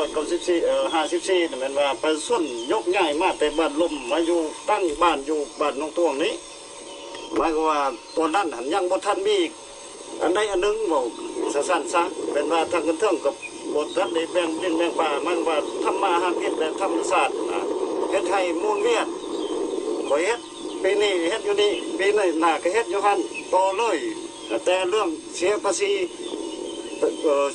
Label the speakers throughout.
Speaker 1: 2454นั่นแม่นว่าไปส่วนยกย้ายมาแต่บ้านลมมาอยู่ตั้งบ้านอยู่บ้านน้องตวงนี้หมายความว่าตอนนั้นหันยังบ่ทันมีอันใดอันหนึงบอกสั้นๆซะเป็นว่าทางกันเทิงกับบททันได้แบ่งดินแบ่งป่ามันว่าทำมาหากินและธรรมศาสตร์เฮ็ดให้มูลเวียนข่อยเฮ็ดปีนี้เฮ็ดอยู่นี่ปีหน้าก็เฮ็ดอยู่หั่นต่อเลยแต่เรื่องเสียภาษี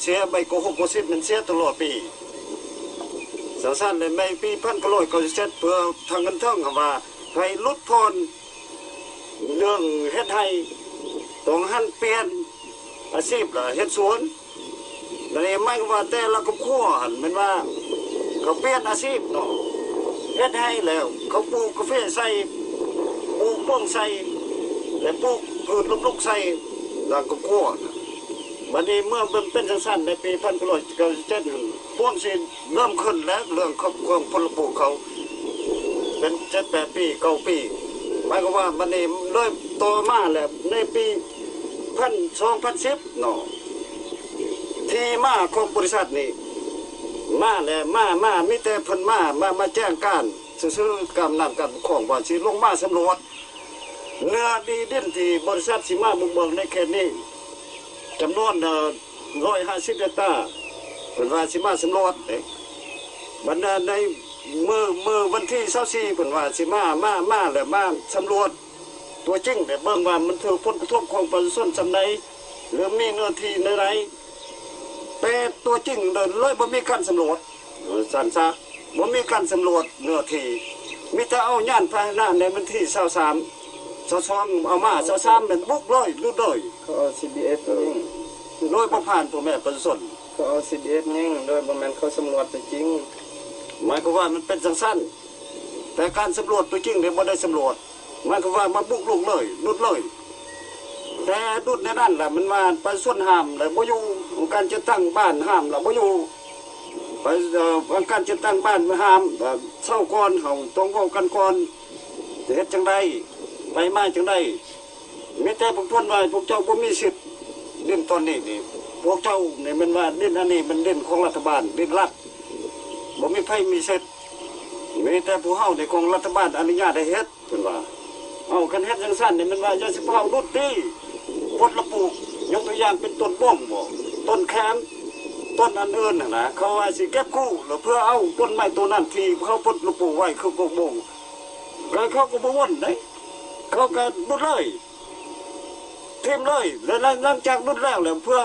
Speaker 1: เสียใบโกหกโกสิบมันเสียตลอดปีสั้นๆเลยไม่ปี1997เพื่อทางกันเทิงว่าให้ลดทอนเรื่องเฮ็ดให้ต้องหันเปลี่ยนอาชีพละเฮ็ดสวนนั่นเองไม่ว่าแต่ละครอบครัวหันมันว่าเขาเปลี่ยนอาชีพเนาะเฮ็ดให้แล้วเขาปลูกกาแฟใส่ปลูกม่วงใส่และปลูกพืชลูกๆใส่ละครอบครัวบัดนี้เมื่อมันเป็นสั้นๆในปี1997พวกสิเริ่มขึ้นแล้วเรื่องครอบครัวพลปลูกเขาเป็น7-8 ปี9 ปีหมายความว่าบัดนี้เลยต่อมาแล้วในปี2010เนาะที่มาของบริษัทนี่มาแล้วมามีแต่เพิ่นมาแจ้งการซื้อกำนันกันของว่าสิลงมาสำรวจเนื้อดีเด่นที่บริษัทสิมาบุกเบิกในเขตนี้จำนวน150 เฮกตาร์เพิ่นว่าสิมาสำรวจบรรดาในเมื่อวันที่24เพิ่นว่าสิมาแล้วมาสำรวจตัวจริงแต่เบิ่งว่ามันถูกผลกระทบของประชาชนจำใดหรือมีเนื้อที่ในไรแต่ตัวจริงเลยบ่มีการสำรวจสันซะบ่มีการสำรวจเนื้อที่มีแต่เอาย่านพาหนะในวันที่22เอามา23เป็นบุกเลยลุดเลย
Speaker 2: เขาเอา CBS ยิง
Speaker 1: โดยบ่ผ่านตัวแม่ประชาชน
Speaker 2: เขาเอา CBS ยิงโดยบ่แม่นเขาสำรวจตัวจริง
Speaker 1: หมายความว่ามันเป็นสั้นแต่การสำรวจตัวจริงเนี่ยบ่ได้สำรวจหมายความว่ามาบุกลุกเลยลุดเลยแต่ดุดในนั้นแหละมันมาไปส่วนห้ามแล้วบ่อยู่การจะตั้งบ้านห้ามแล้วบ่อยู่ไปการจะตั้งบ้านห้ามเศร้าก่อนเฮาต้องเว้ากันก่อนจะเฮ็ดจังได๋ไปมาจังได๋มีแต่พวกเพิ่นว่าพวกเจ้าบ่มีสิทธิ์เล่นตอนนี้นี่พวกเจ้านี่มันว่าเล่นอันนี้มันเล่นของรัฐบาลเล่นรัฐบ่มีไผมีสิทธิ์มีแต่ผู้เฮาในของรัฐบาลอนุญาตให้เฮ็ดเพิ่นว่าเอาคันเฮ็ดจังซั่นนี่มันว่าอย่าสิเผารุดติพดละปลูกยกตัวอย่างเป็นต้นบ้องบ่ต้นแคนต้นอันอื่นน่ะนะเขาว่าสิเก็บกู้แล้วเพื่อเอาต้นไม้ตัวนั้นที่เขาพดละปลูกไว้คือโกบ้องแล้วเขาก็บ่วนเด้เขาก็รุดเลยทิ่มเลยแล้วหลังจากรุดแล้วเพื่อ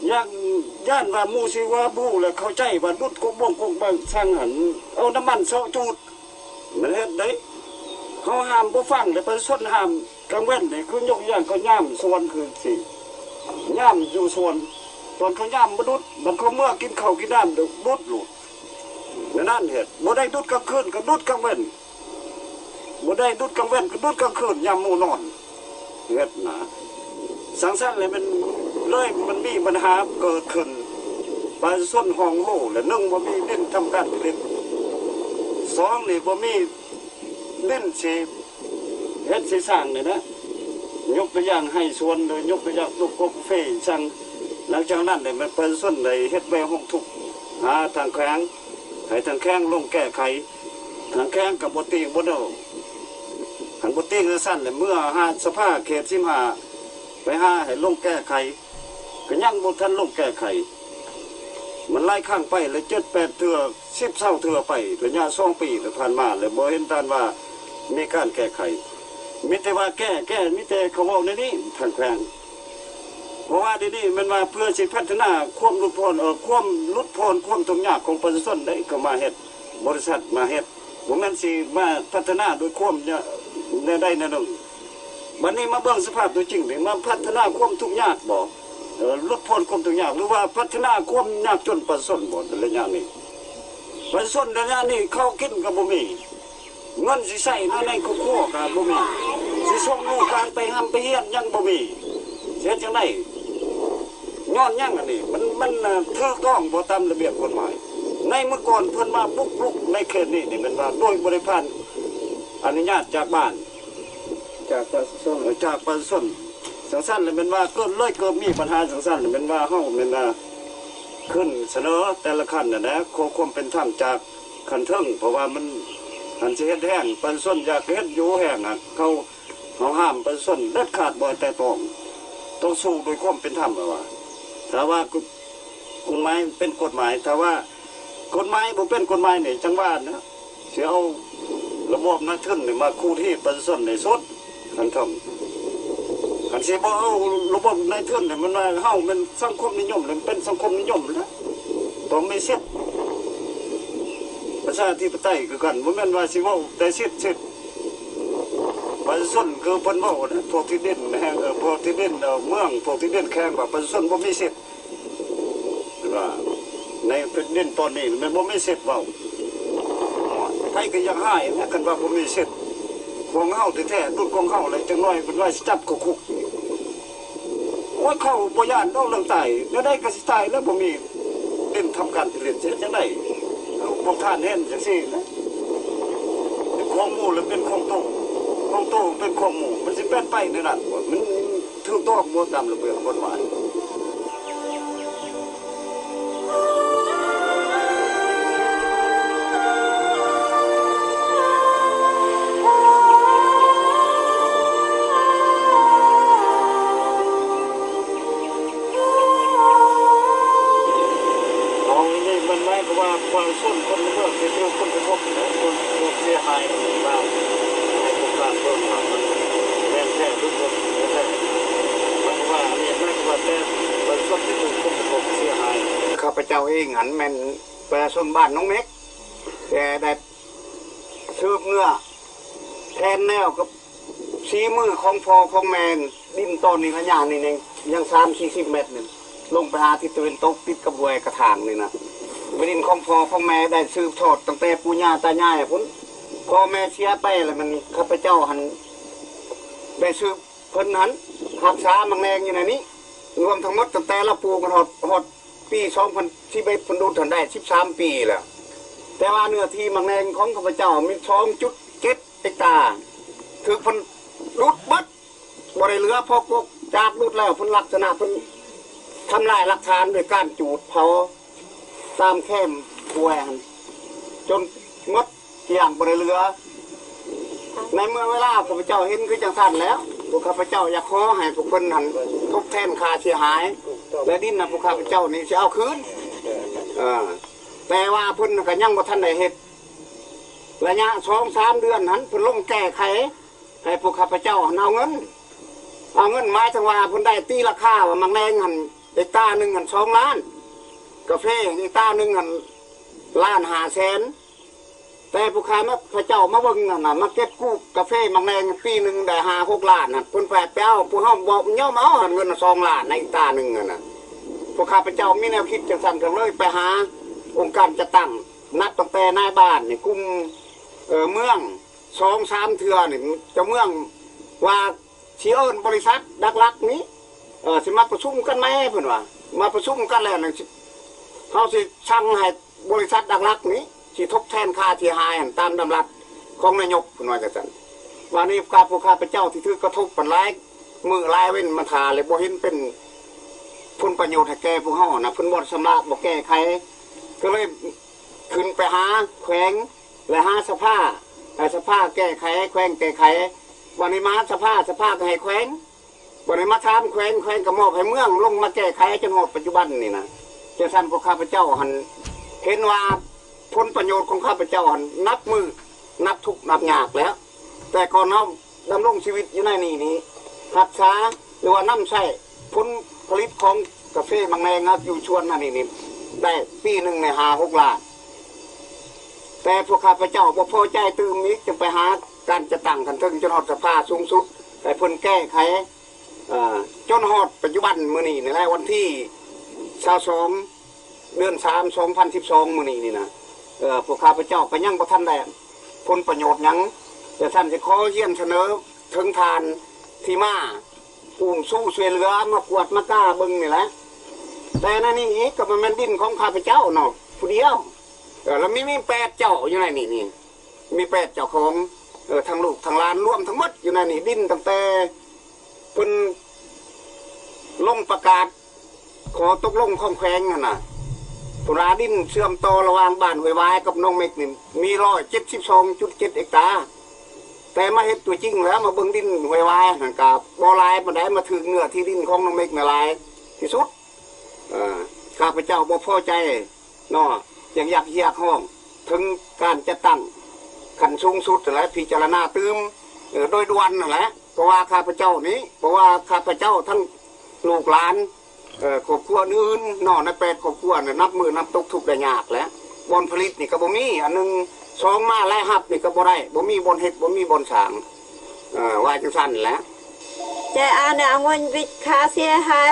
Speaker 1: ย่างย่านว่าหมู่สิว่าบู้แล้วเข้าใจว่ารุดโกบ้องโกบ้างสร้างหันเอาน้ำมันเซาะจูดมันเฮ็ดได้เขาห้ามบ่ฟังเลยไปสนห้ามกลางเว้นนี่คือยกอย่างก็ย่ำส่วนคือสิย่ำอยู่ส่วนตอนเขาย่ำบ่ดุดมันเขาเมื่อกินข้าวกินน้ำดุดหลุดนั่นเหตุบ่ได้ดุดกลางคืนก็ดุดกลางเว้นบ่ได้ดุดกลางเว้นก็ดุดกลางคืนย่ำหมู่นอนเหตุนะสังสรรค์เลยมันมีปัญหาเกิดขึ้นไปส่วนห้องโหและ1บ่มีดินทำการผลิต2นี่บ่มีดินสิเฮ็ดสิสร้างนี่นะยกตัวอย่างให้สวนเลยยกตัวอย่างลูกกาแฟสั่งหลังจากนั้นเนี่ยมันเป็นส่วนใดเฮ็ดไว้ห้องทุกหาทางแข้งให้ทางแข้งลงแก้ไขทางแข้งกับบ่ตีบ่เด้อหันบ่ตีสั้นเลยเมื่อหาสภาเขต15ไปหาให้ลงแก้ไขก็ยังบ่ทันลงแก้ไขมันไล่ข้างไปเลย7-8 เทื่อ10 เทื่อไประยะ2 ปีที่ผ่านมาเลยบ่เห็นตานว่ามีการแก้ไขมีแต่ว่าแก้มีแต่เขาเว้าในนี้ทางแขวงเพราะว่าที่นี่มันมาเพื่อสิพัฒนาความลดพรความทุกข์ยากของประชาชนได้ก็มาเฮ็ดบริษัทมาเฮ็ดบ่แม่นสิมาพัฒนาโดยความได้นั่นนึงบัดนี้มาเบิ่งสภาพตัวจริงนี่มาพัฒนาความทุกข์ยากบ่ลดพรความทุกข์ยากหรือว่าพัฒนาความยากจนประชาชนบ่ระยะนี้ประชาชนระยะนี้ข้าวกินก็บ่มีเงินสิใส่ในครอบครัวก็บ่มีสิส่งลูกการไปหำไปเฮียนยังบ่มีเฮ็ดจังได๋ย้อนยังอันนี้มันถูกต้องบ่ตามระเบียบกฎหมายในเมื่อก่อนเพิ่นมาปุกในเขตนี้นี่มันว่าโดยบ่ได้ผ่านอนุญาตจากบ้าน
Speaker 2: จากประชาชน
Speaker 1: สังสรรค์เลยมันว่าเกิดมีปัญหาสังสรรค์เลยมันว่าเฮามันว่า ขึ้นเสนอแต่ละขั้นนะขอความเป็นธรรมจากขันเทิงเพราะว่ามันหันสิเฮ็ดแห้งประชาชนอยากเฮ็ดอยู่แห้งเขาห้ามประชาชนเด็ดขาดบ่แต่ต้องสู้โดยความเป็นธรรมว่าถ้าว่ากฎหมายเป็นกฎหมายถ้าว่ากฎหมายบ่เป็นกฎหมายนี่จังว่านะสิเอาระบบนักทุนนี่มาคู่ที่ประชาชนในสุดขันเทิงขันสิบ่เอาระบบนายทุนนี่มันว่าเฮาเป็นสังคมนิยมเลยเป็นสังคมนิยมแล้วต้องมีสิทธิ์ประชาธิปไตยคือกันบ่แม่นว่าสิเว้าแต่สิทธิ์ประชาชนคือเพิ่นเว้านะพวกที่ดินแห่งพวกที่ดินเมืองพวกที่ดินแข่งว่าประชาชนบ่มีสิทธิ์ว่าในเป็นดินตอนนี้มันบ่มีสิทธิ์เว้าไผก็ยังหายนะกันว่าบ่มีสิทธิ์ของเฮาแท้ๆรุ่นของเฮาเลยจังน้อยเพิ่นว่าสิจับเข้าคุกโอ้ยเขาบ่ย่านต้องเรื่องตายแล้วได้ก็สิตายแล้วบ่มีดินทำการเรียนเสียจังได๋พวกท่านเห็นจังซี่นะของหมู่หรือเป็นของโตเป็นของหมู่มันสิเป็นไปในนั้นมันถูกต้องบ่ตามระเบียบกฎหมายส่วนคนเมื่อเป็นเรื่องคนกระทบคนเสียหายบ้างให้พวกการเพิ่มความมันแรงแท้ทุกคนแท้หมายความว่านี่หมายความว่าแต่ประชาชนที่ถูกคนกระทบเสียหายข้าพเจ้าเองหันแม่นประชาชนบ้านน้องเม็กแต่ได้สืบเนื้อแทนแนวกับชี้มือของพ่อของแม่ดินต้นนี่ขยะนี่เองยัง30-40 เมตรนี่ลงไปหาที่ตะวันตกติดกับห้วยกระถางนี่นะดินของพ่อของแม่ได้สืบทอดตั้งแต่ปู่ย่าตายายพุ่นพ่อแม่เสียไปแล้วมันข้าพเจ้าหันได้สืบเพิ่นหันรักษามังแรงอยู่ในนี้รวมทั้งหมดตั้งแต่เราปลูกกันหดปี2000ที่ไปพันดูทันได้13 ปีแล้วแต่ว่าเนื้อที่มังแรงของข้าพเจ้ามี2.7 เฮกตาร์ถือเพิ่นรุดบัดบ่ได้เหลือพอกจากรุดแล้วเพิ่นลักษณะเพิ่นทำลายหลักฐานโดยการจูดเผาตามแคมแหวนจนงดเกี่ยงบริเรือในเมื่อเวลาข้าพเจ้าเห็นคือจังสันแล้วพวกข้าพเจ้าอยากขอให้พวกคนหันทบแทนค่าเสียหายและดินนะพวกข้าพเจ้านี่จะเอาคืนแต่ว่าเพิ่นก็ยังบ่ทันได้เฮ็ดระยะ2-3 เดือนนั้นเพิ่นลงแก้ไขให้พวกข้าพเจ้าเอาเงินหมายถึงว่าเพิ่นได้ตีราคาว่ามังแรงหันเฮกตาร์นึงหัน2 ล้านกาแฟอีกตาหนึ่งหัน1,500,000แต่ผู้ค้ามาพระเจ้ามาเบิ่งน่ะมาเก็บกู้กาแฟมังแรงปีหนึ่งได้5-6 ล้านน่ะเพิ่นแปดไปเอาผู้เฮาบอกย่อมเอาเงิน2 ล้านในตาหนึ่งน่ะผู้ค้าพระเจ้ามีแนวคิดจังซั่นก็เลยไปหาองค์การจะตั้งนัดตั้งแต่นายบ้านนี่กลุ่มเมือง2-3 เทื่อนี่เจ้าเมืองว่าสิเอิ้นบริษัทดักลักนี้สิมาประชุมกันมั้ยเพิ่นว่ามาประชุมกันแล้วเขาสิสั่งให้บริษัทดักลักนี้สิทบแทนค่าเสียหายตามดำรัสของนายกคุณว่าจังซั่นวันนี้การผู้ข้าพเจ้าที่ถือกระทบปันร้ายมือลายเว้นมาทาเลยบ่เห็นเป็นผลประโยชน์ให้แก่ผู้เฮานะเพิ่นบ่ชำระบ่แก้ไขก็เลยขึ้นไปหาแขวงและหาสภาแก้ไขแขวงแก้ไขวันนี้มาสภาก็ให้แขวงวันนี้มาถามแขวงก็มอบให้เมืองลงมาแก้ไขจนหมดปัจจุบันนี่นะจะสั่นพวกข้าพเจ้าหันเห็นว่าผลประโยชน์ของข้าพเจ้าหันนับมือนับทุกนับยากแล้วแต่ก่อนเราดำรงชีวิตอยู่ในนี้รักษาหรือว่าน้ำใช้ผลผลิตของกาแฟมังแรงครับอยู่ชวนนี่ได้ปีหนึ่งใน5-6 ล้านแต่พวกข้าพเจ้าพอใจตื่มนี้จึงไปหาการจะตั้งขันทึงจนหอดสภาสูงสุดแต่ผลแก้ไขจนหอดปัจจุบันมื้อนี้ในแรกวันที่22 เดือน 3 2012 มื้อนี้นี่นะพวกข้าพเจ้าก็ยังบ่ทันได้ผลประโยชน์หยังแต่ท่านสิขอเยี่ยมเสนอถึงทานที่มาปูนสู้ช่วยเหลือมากวดมากล้าเบิ่งนี่แหละแต่นั่นนี่ก็มันดินของข้าพเจ้าเนาะผู้เดียวแล้วมี8 เจ้าอยู่ในนี่มี8 เจ้าของทั้งลูกทั้งหลานรวมทั้งหมดอยู่ในนี่ดินตั้งแต่เพิ่นลงประกาศขอตกลงของแขวงน่ะ
Speaker 3: ตุลาดินเชื่อมต่อระหว่างบ้านห้วยวายกับน้องเมกนี่มี172.7 เฮกตาร์แต่มาเฮ็ดตัวจริงแล้วมาเบิ่งดินห้วยวายนั่นกับบ่หลายบ่ได้มาถึงเนื้อที่ดินของน้องเมกน่ะหลายที่สุดข้าพเจ้าบ่พอใจเนาะอยากเรียกห้องถึงการจะตั้งขั้นสูงสุดและพิจารณาตื้มโดยด่วนนั่นแหละเพราะว่าข้าพเจ้านี้เพราะว่าข้าพเจ้าทั้งลูกหลานครอบครัวอื่นนอกใน8ครอบครัวน่ะนับมือนับตกทุกได้ยากแล้วบอนผลิตนี่ก็บ่มีอันนึง2มาและหับนี่ก็บ่ได้บ่มีบอนเฮ็ดบ่มีบอนสร้างว่าจังซั่นแหละ
Speaker 4: ใจอันเนี่ยเงินวิคาเสียหาย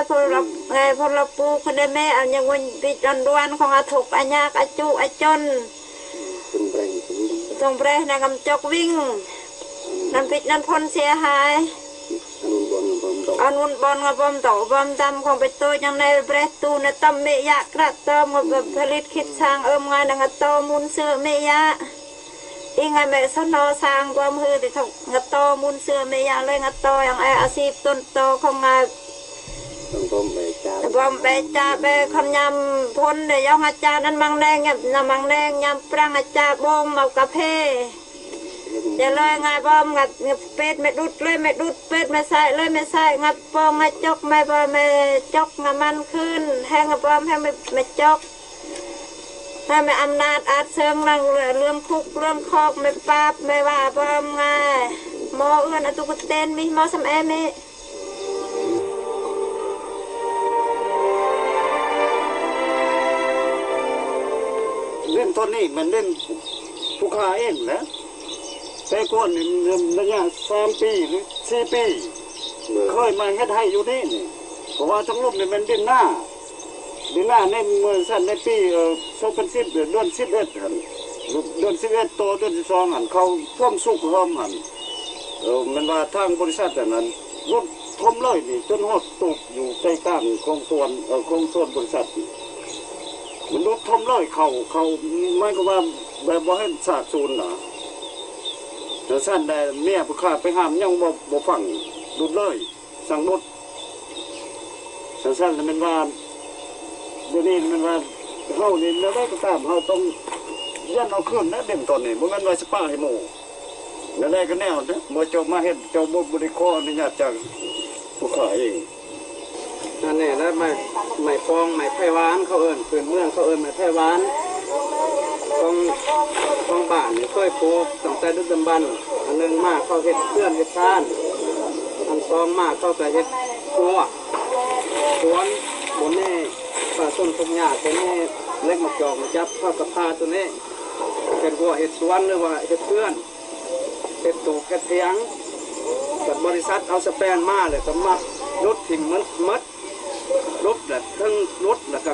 Speaker 4: พลปูคนได้แม่อันยังเงินวิจันดวนของอาถกอันยากอาจุอาจนตรงเปรย์นางกำจกวิ่งน้ำพิษน้ำพ่นเสียหายอันวุนบอลกับบอมโตบอมดำของไปตัวยังในเปรย์ตูในตำเมียกระตอมกับผลิตคิดสร้างงานนางโตมุนเสือเมียอีไงแม่สนอสร้างความฮือที่ถูกงัดโตมุนเสือไม่ยาเลยงัดโตอย่างไออาชีพต้นโตของงานบอมเบจ่าเบคำยำพ้นเดี๋ยวอาจารย์นั้นมังแดงยำมังแดงยำปรังอาจารย์บอมเอากาแฟจะเลยไงบอมงัดเป็ดไม่ดุดเลยไม่ดุดเป็ดไม่ใส่เลยไม่ใส่งัดปองงัดจกไม่บอมไม่จกงัดมันขึ้นแห้งงัดบอมแห้งไม่จกถ้าไม่อำนาจอาจเชิงเรื่องคุกเรื่องคอกไม่ปราบไม่ว่าพร้อมไงหมอเอื้อนอตุกเต้นมีหมอสมแอมี
Speaker 1: เล่นต้นนี้มันเล่นผู้ค้าเองนะแต่ก่อนนี่ระยะ3 ปีหรือ4 ปีเคยมาเฮ็ดให้อยู่นี่เพราะว่าทั้งรูปนี่มันดินหน้าในเมื่อสั้นในปี2010เดือน11หั่นเดือน11โตเดือน12หั่นเขาท่วมสุกเฮิมหั่นมันว่าทางบริษัทนั้นรถทมเลยนี่จนฮอดตกอยู่ใจกลางของส่วนบริษัทมันรถทมเลยเขาไม่ก็ว่าแบบบ่ให้สาดสูญน่ะแต่สั้นได้เมียผู้ข้าไปห้ามยังบ่ฟังดุดเลยสั่งรถสั้นแล้วมันว่าเดี๋ยวนี้มันว่าเฮานี่แล้วได้ก็ตามเฮาต้องยันเอาขึ้นนะเด่นตอนนี้บ่แม่นว่าสิป้าให้หมู่แล้วได้ก็แนวนะบ่เจ้ามาเฮ็ดเจ้าบ่ได้ขออนุญาตจากผู้ขายเอง
Speaker 2: นั่นนี่แล้วไม่ฟองไม่ไผ่หวานเขาเอิ้นพื้นเมืองเขาเอิ้นไม่ไผ่หวานของบ้านนี่เคยปลูกตั้งแต่ดึกดำบรรพ์อันนึงมาเขาเฮ็ดเพื่อนเฮ็ดซ่านอันสองมาเขาก็เฮ็ดครัวสวนบนนี้ป่าต้นทุกหญ้าตัวนี้เล็กมาจอกมาจับเข้ากับผ้าตัวนี้เป็นหัวเห็ดสวนหรือว่าเห็ดเพื่อนเห็ดตูกเห็ดเทียงกับบริษัทเอาสแปนมาเลยก็มารถถิ่มมัดรถแบบทั้งรถแล้วก็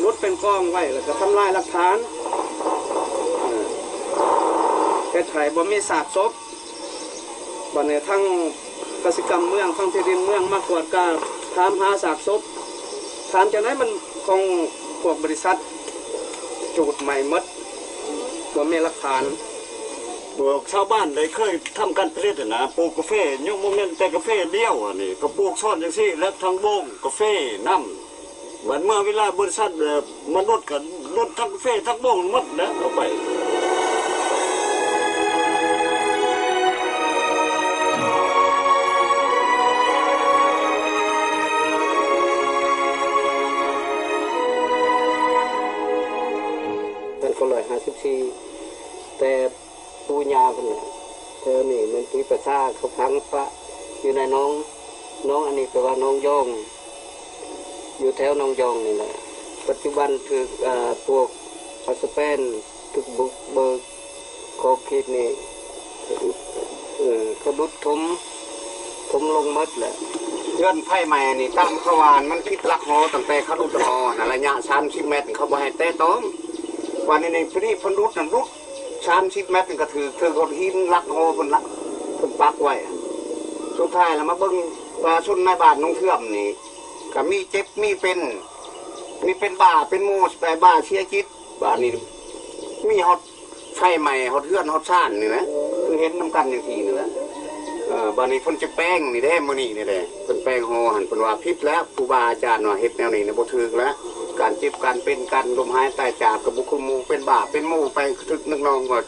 Speaker 2: รถเป็นกองไว้แล้วก็ทำลายหลักฐานเห็ดไถ่บ่มีศาสตร์ศพบ่เนี่ยทั้งกสิกรรมเมืองทั้งที่ดินเมืองมากกว่าการถามหาศาสตร์ศพถามจากนั้นมันของพวกบริษัทจูดใหม่มดตัวมีหลักฐาน
Speaker 1: พวกชาวบ้านได้เคยทำการผลิตนะปลูกกาแฟยกโมเมนต์แต่กาแฟเดียวนี่ก็ปลูกซ่อนจังซี่แล้วทั้งวงกาแฟน้ำวันเมื่อเวลาบริษัทมันลดกันลดทั้งกาแฟทั้งวงหมดนะเอาไป
Speaker 3: ก็154แต่ปูญาเป็นเธอนี่มันปีประชาเขาพังพระอยู่ในน้องอันนี้แปลว่าน้องยองอยู่แถวน้องยองนี่แหละปัจจุบันคือพวกอัสเปนทุกบุกเบิกโคคิดนี่เขาดุดถมลงมัดแหละเงื่อนไผ่ใหม่นี่ตามขวานมันคิดลักหอตั้งแต่เขาดุดหอนะระยะ30 เมตรเขาบ่ให้แต่ต้มวันนี้พี่พนรุดนั่นรุด30 เมตรก็ถือคนหินลักโฮคนปักไว้สุดท้ายแล้วมาเบิ้งปลาชุนในบ้านน้องเทื่อมนี่ก็มีเจ็บมีเป็นบ้าเป็นมูสไปบ้าเชียจิตบ้านนี้มีฮอตไฟใหม่ฮอตเทื่อนฮอตซ่านนี่นะคือเห็นน้ำกันอย่างทีนี่แหละบ้านนี้คนจะแป้งนี่ได้มื้อนี้นี่แหละคนแป้งโฮหันเป็นว่าพิษแล้วครูบาอาจารย์ว่าเฮ็ดแนวนี้นะบ่ถูกแล้ว การเจ็บการเป็นการลมหายตายจากกับบุคคลหมู่เป็นบาปเป็นหมู่ไปทึกนึกนองว่า